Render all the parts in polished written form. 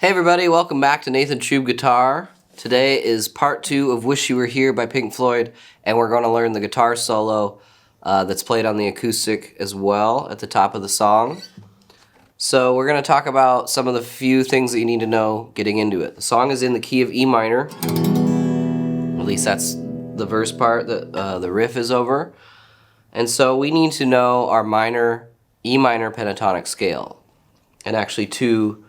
Hey everybody, welcome back to Nathan Trueb Guitar. Today is part 2 of Wish You Were Here by Pink Floyd, and we're going to learn the guitar solo that's played on the acoustic as well at the top of the song. So we're going to talk about some of the few things that you need to know getting into it. The song is in the key of E minor, at least that's the verse part that the riff is over. And so we need to know our E minor pentatonic scale, and actually two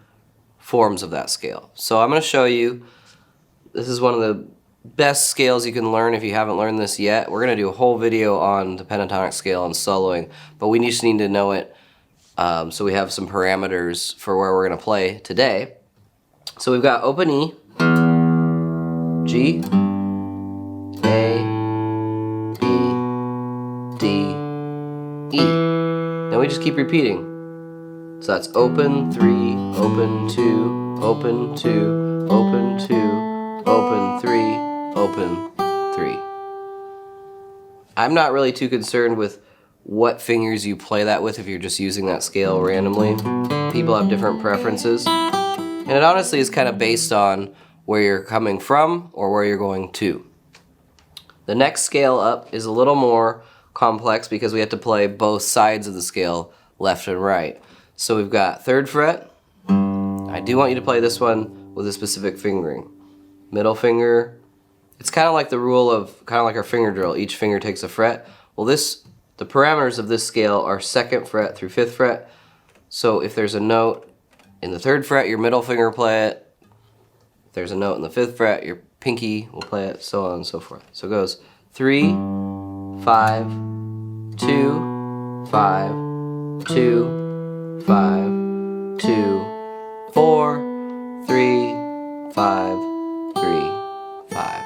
forms of that scale. So I'm going to show you, this is one of the best scales you can learn if you haven't learned this yet. We're going to do a whole video on the pentatonic scale and soloing, but we just need to know it so we have some parameters for where we're going to play today. So we've got open E, G, A, B, D, E. Then we just keep repeating. So that's open 3, open 2, open 2, open 2, open 3, open 3. I'm not really too concerned with what fingers you play that with if you're just using that scale randomly. People have different preferences. And it honestly is kind of based on where you're coming from or where you're going to. The next scale up is a little more complex because we have to play both sides of the scale, left and right. So we've got 3rd fret. I do want you to play this one with a specific fingering. Middle finger, it's kind of like the rule of, kind of like our finger drill, each finger takes a fret. Well, the parameters of this scale are 2nd fret through 5th fret. So if there's a note in the 3rd fret, your middle finger will play it. If there's a note in the 5th fret, your pinky will play it, so on and so forth. So it goes 3, 5, 2, 5, 2, 5, 2, 4, 3, 5, 3, 5.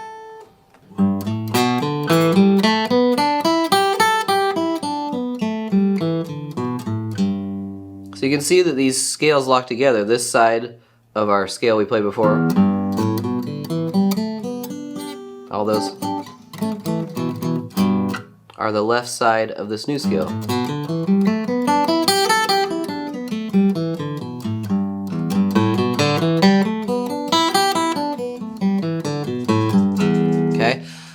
So you can see that these scales lock together. This side of our scale we played before, all those are the left side of this new scale.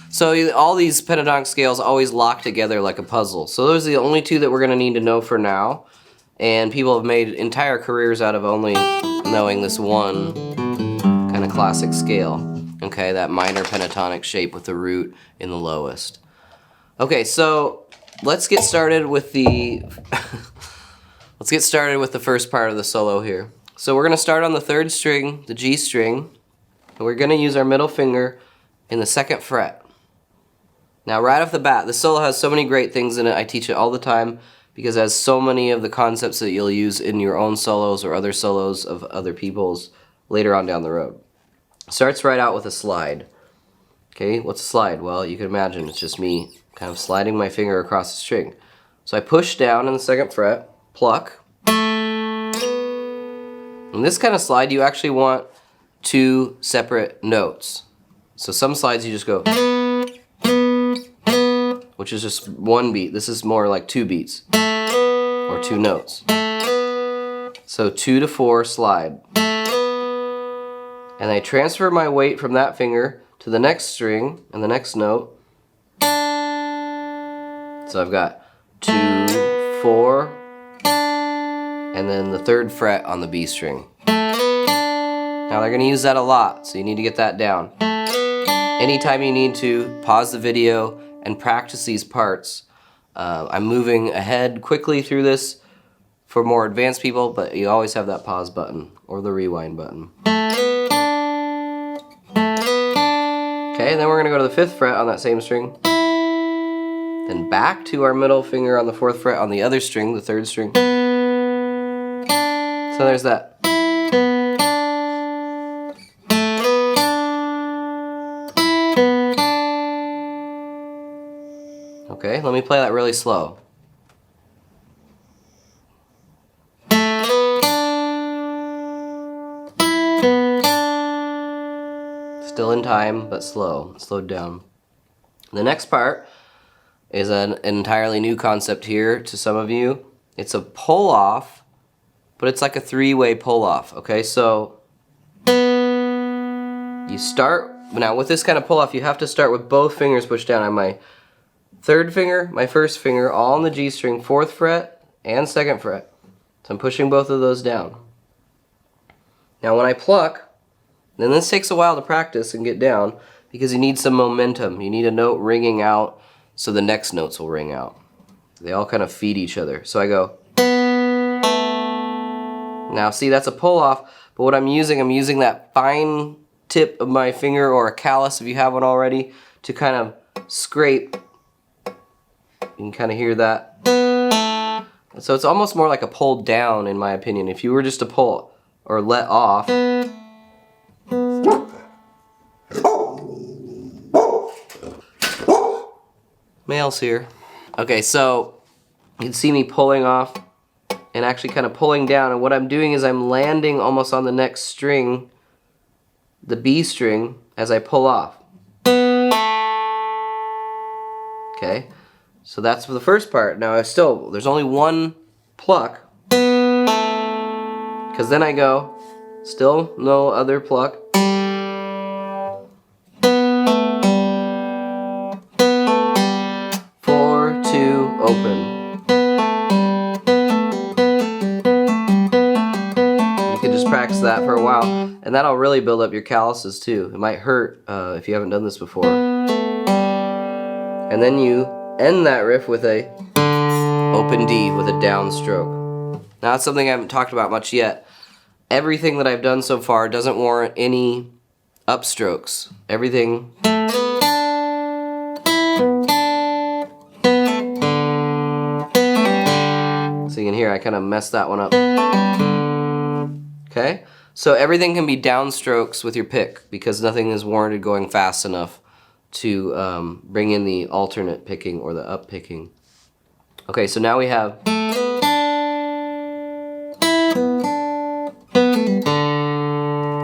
So all these pentatonic scales always lock together like a puzzle. So those are the only two that we're going to need to know for now. And people have made entire careers out of only knowing this one kind of classic scale. Okay, that minor pentatonic shape with the root in the lowest. Okay, so let's get started with the first part of the solo here. So we're going to start on the 3rd string, the G string, and we're going to use our middle finger in the 2nd fret. Now right off the bat, this solo has so many great things in it. I teach it all the time because it has so many of the concepts that you'll use in your own solos or other solos of other people's later on down the road. Starts right out with a slide. Okay, what's a slide? Well, you can imagine it's just me kind of sliding my finger across the string. So I push down in the 2nd fret, pluck. In this kind of slide, you actually want 2 separate notes. So some slides you just go, which is just 1 beat. This is more like 2 beats, or 2 notes. So 2 to 4 slide. And I transfer my weight from that finger to the next string and the next note. So I've got 2, 4, and then the 3rd fret on the B string. Now they're going to use that a lot, so you need to get that down. Anytime you need to, pause the video and practice these parts. I'm moving ahead quickly through this for more advanced people, but you always have that pause button or the rewind button. Okay, then we're going to go to the 5th fret on that same string. Then back to our middle finger on the 4th fret on the other string, the 3rd string. So there's that. Okay, let me play that really slow. Still in time, but slow, slowed down. The next part is an entirely new concept here to some of you. It's a pull-off, but it's like a three-way pull-off, okay? So You start, now with this kind of pull off, you have to start with both fingers pushed down. On my third finger, my first finger, all on the G string, 4th fret and 2nd fret. So I'm pushing both of those down. Now when I pluck, then this takes a while to practice and get down because you need some momentum. You need a note ringing out so the next notes will ring out. They all kind of feed each other. So I go. Now see, that's a pull off, but what I'm using that fine tip of my finger or a callus if you have one already to kind of scrape. You can kind of hear that. So it's almost more like a pull down in my opinion. If you were just to pull or let off. Male's here. Okay, so you can see me pulling off and actually kind of pulling down, and what I'm doing is I'm landing almost on the next string, the B string, as I pull off. Okay, so that's for the first part. Now there's only one pluck, because then I go, still no other pluck. 4-2 open. Practice that for a while, and that'll really build up your calluses too. It might hurt if you haven't done this before. And then you end that riff with a open D with a downstroke. Now that's something I haven't talked about much yet. Everything that I've done so far doesn't warrant any upstrokes. Everything. So you can hear I kind of messed that one up. Okay, so everything can be downstrokes with your pick because nothing is warranted going fast enough to bring in the alternate picking or the up picking. Okay, so now we have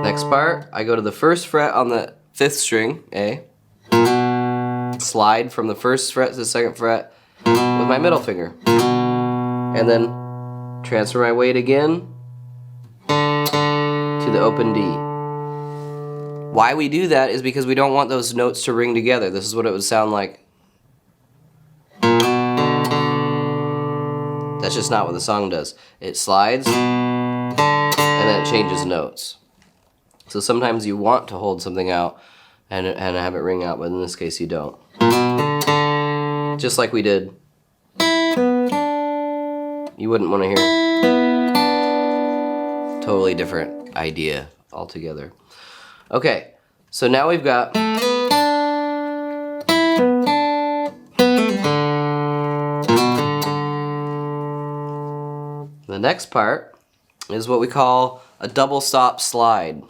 next part. I go to the 1st fret on the 5th string, A, slide from the 1st fret to the 2nd fret with my middle finger, and then transfer my weight again to the open D. Why we do that is because we don't want those notes to ring together. This is what it would sound like. That's just not what the song does. It slides and then it changes notes. So sometimes you want to hold something out and have it ring out, but in this case you don't. Just like we did. You wouldn't want to hear. Totally different idea altogether. Okay, so now we've got the next part is what we call a double stop slide.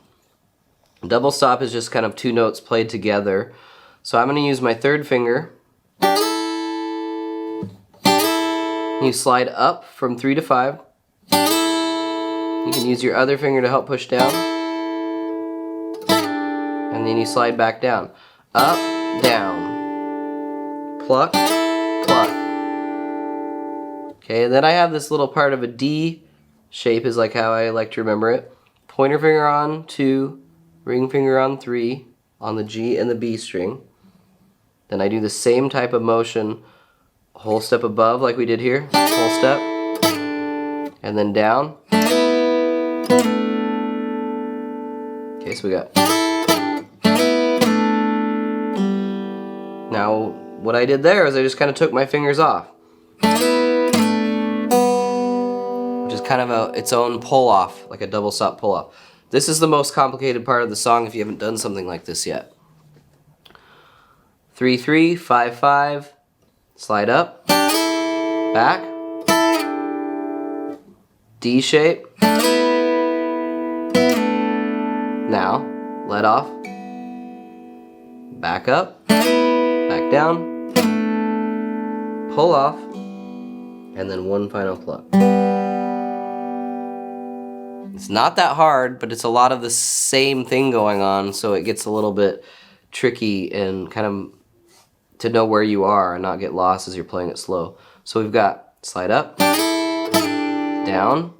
A double stop is just kind of 2 notes played together. So I'm going to use my 3rd finger. You slide up from 3 to 5. You can use your other finger to help push down. And then you slide back down. Up, down. Pluck, pluck. Okay, and then I have this little part of a D shape is like how I like to remember it. Pointer finger on 2, ring finger on 3 on the G and the B string. Then I do the same type of motion, whole step above like we did here, whole step, and then down. Okay, so we got. Now, what I did there is I just kind of took my fingers off, which is kind of its own pull off, like a double stop pull off. This is the most complicated part of the song if you haven't done something like this yet. 3-3, 5-5, slide up, back, D shape. Now, let off, back up, back down, pull off, and then one final pluck. It's not that hard, but it's a lot of the same thing going on, so it gets a little bit tricky and kind of to know where you are and not get lost as you're playing it slow. So we've got slide up, down,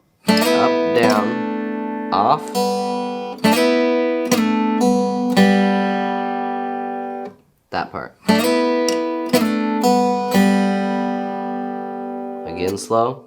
off, that part. Again, slow.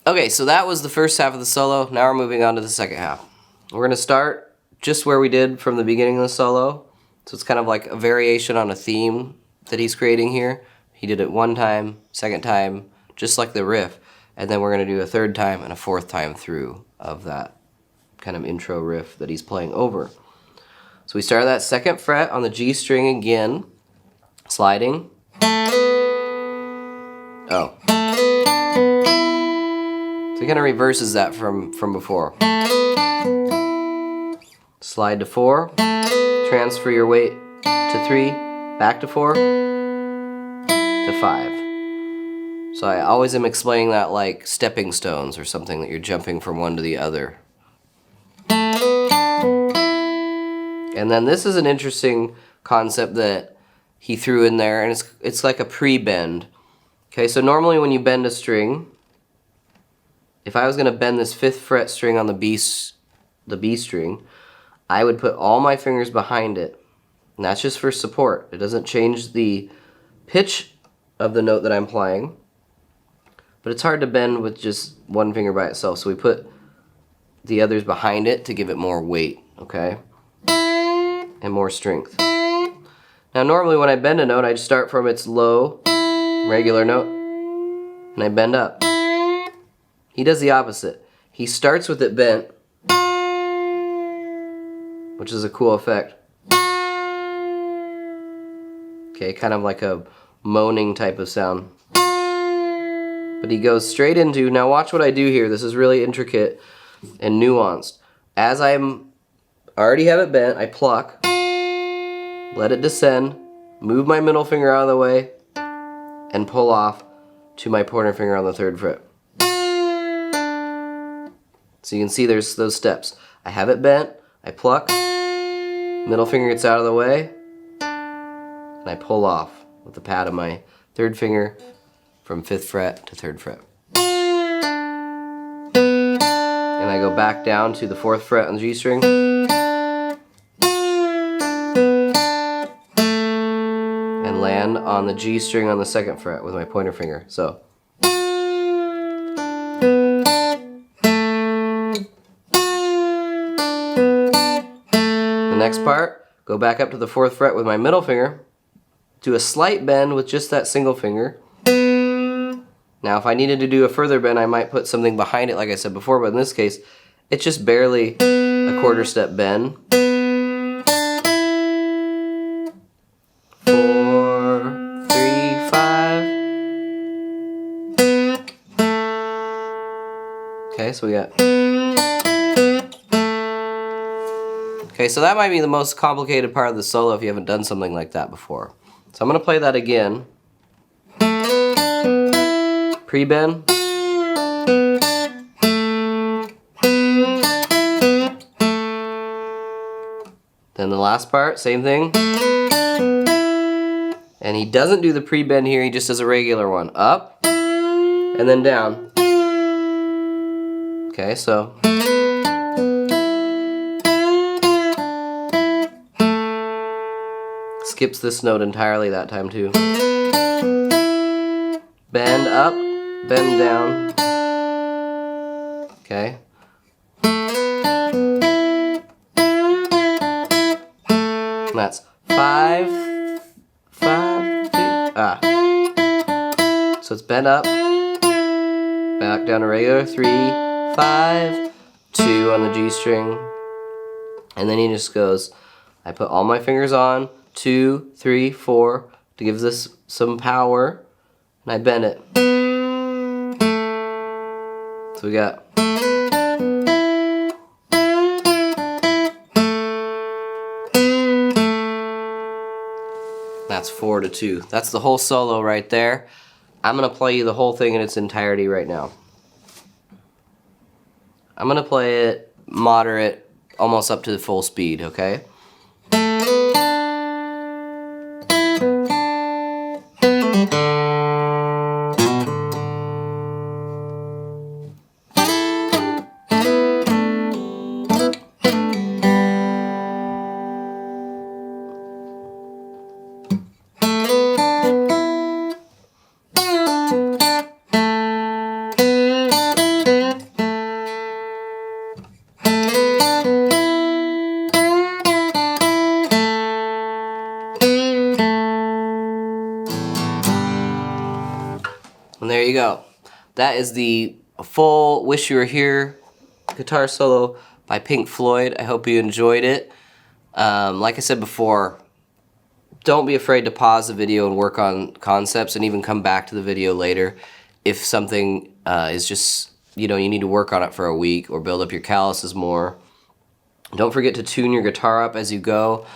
Okay, so that was the first half of the solo. Now we're moving on to the second half. We're going to start just where we did from the beginning of the solo. So it's kind of like a variation on a theme that he's creating here. He did it one time, second time, just like the riff. And then we're going to do a third time and a fourth time through of that kind of intro riff that he's playing over. So we start that second fret on the G string again, sliding. Oh. So he kind of reverses that from before. Slide to 4, transfer your weight to 3, back to 4, to 5. So I always am explaining that like stepping stones or something, that you're jumping from one to the other. And then this is an interesting concept that he threw in there, and it's like a pre-bend. Okay, so normally when you bend a string, if I was going to bend this 5th fret string on the B string, I would put all my fingers behind it. And that's just for support. It doesn't change the pitch of the note that I'm playing. But it's hard to bend with just one finger by itself, so we put the others behind it to give it more weight, okay? And more strength. Now normally when I bend a note, I start from its low, regular note, and I bend up. He does the opposite. He starts with it bent, which is a cool effect. Okay, kind of like a moaning type of sound. But he goes straight into, now watch what I do here, this is really intricate and nuanced. As I already have it bent, I pluck, let it descend, move my middle finger out of the way, and pull off to my pointer finger on the 3rd fret. So you can see there's those steps. I have it bent, I pluck, middle finger gets out of the way, and I pull off with the pad of my 3rd finger from 5th fret to 3rd fret. And I go back down to the 4th fret on the G string. And land on the G string on the 2nd fret with my pointer finger. So. The next part, go back up to the 4th fret with my middle finger. Do a slight bend with just that single finger. Now if I needed to do a further bend, I might put something behind it like I said before, but in this case, it's just barely a quarter step bend. 4, 3, 5. Okay, so we got... Okay, so that might be the most complicated part of the solo if you haven't done something like that before. So I'm going to play that again. Pre-bend. Then the last part, same thing. And he doesn't do the pre-bend here, he just does a regular one. Up, and then down. Okay, so. Skips this note entirely that time too. Bend up, bend down. Okay. And that's 5, 5, 3, So it's bend up, back down to regular, 3, 5, 2 on the G string. And then he just goes, I put all my fingers on, 2, 3, 4, to give this some power, and I bend it. So we got. That's 4 to 2. That's the whole solo right there. I'm going to play you the whole thing in its entirety right now. I'm going to play it moderate, almost up to the full speed, okay? And there you go. That is the full Wish You Were Here guitar solo by Pink Floyd. I hope you enjoyed it. Like I said before, don't be afraid to pause the video and work on concepts and even come back to the video later if something is just, you need to work on it for a week or build up your calluses more. Don't forget to tune your guitar up as you go.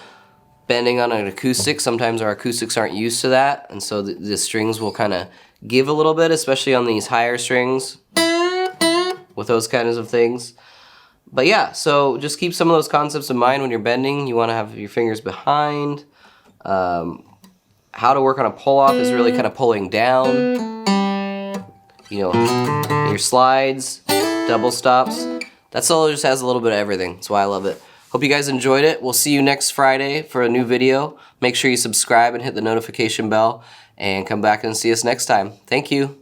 Bending on an acoustic, sometimes our acoustics aren't used to that, and so the strings will kind of give a little bit, especially on these higher strings with those kinds of things. But yeah, so just keep some of those concepts in mind when you're bending. You want to have your fingers behind. How to work on a pull-off is really kind of pulling down. Your slides, double stops. That solo just has a little bit of everything. That's why I love it. Hope you guys enjoyed it. We'll see you next Friday for a new video. Make sure you subscribe and hit the notification bell, and come back and see us next time. Thank you.